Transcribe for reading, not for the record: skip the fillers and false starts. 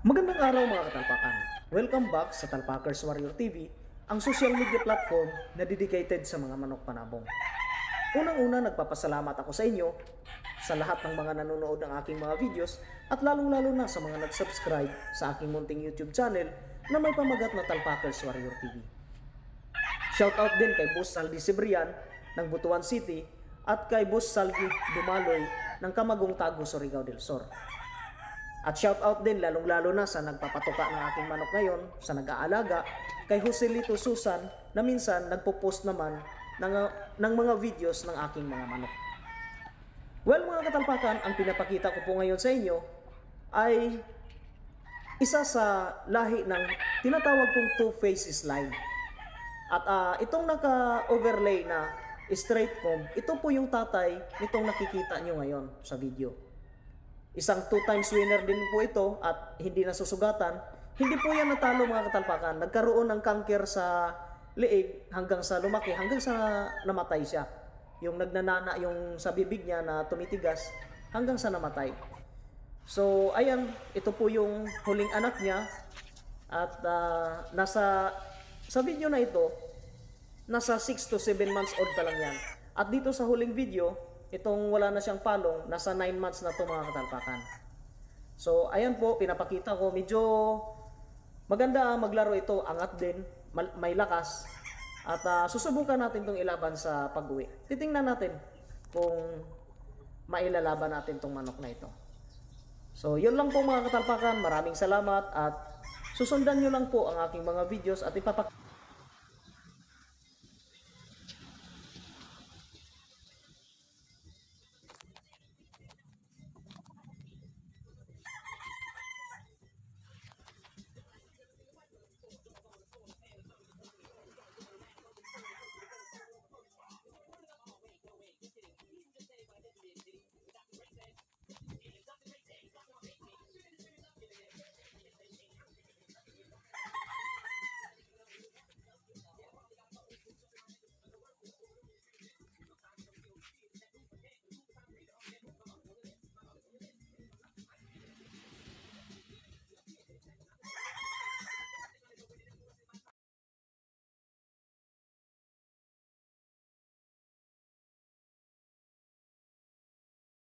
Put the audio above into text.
Magandang araw mga katalpakan. Welcome back sa Talpakers Warrior TV, ang social media platform na dedicated sa mga manok panabong. Unang-una, nagpapasalamat ako sa inyo sa lahat ng mga nanonood ng aking mga videos at lalong-lalo na sa mga nag-subscribe sa aking munting YouTube channel na may pamagat na Talpakers Warrior TV. Shoutout din kay Boss Saldi Cibrian ng Butuan City at kay Boss Saldi Dumaloy ng Camagong Tago, Surigao del Sur. At shoutout din lalong-lalo na sa nagpapatuka ng aking manok ngayon, sa nag-aalaga, kay Joselito Susan na minsan nagpo-post naman ng mga videos ng aking mga manok. Well mga katalpakan, ang pinapakita ko po ngayon sa inyo ay isa sa lahi ng tinatawag kong two faces line. At itong naka-overlay na straight comb, ito po yung tatay nitong nakikita nyo ngayon sa video. Isang 2 times winner din po ito at hindi nasusugatan. Hindi po yan natalo mga katalpakan. Nagkaroon ng cancer sa liig hanggang sa lumaki, hanggang sa namatay siya. Yung nagnanana, yung sa bibig niya na tumitigas, hanggang sa namatay. So, ayan, ito po yung huling anak niya. At sa video na ito, nasa 6 to 7 months old pa lang yan. At dito sa huling video, itong wala na siyang palong, nasa 9 months na ito mga katalpakan. So, ayan po, pinapakita ko. Medyo maganda maglaro ito, angat din, may lakas. At susubukan natin itong ilaban sa pag-uwi. Titingnan natin kung mailalaban natin itong manok na ito. So, yun lang po mga katalpakan. Maraming salamat at susundan nyo lang po ang aking mga videos at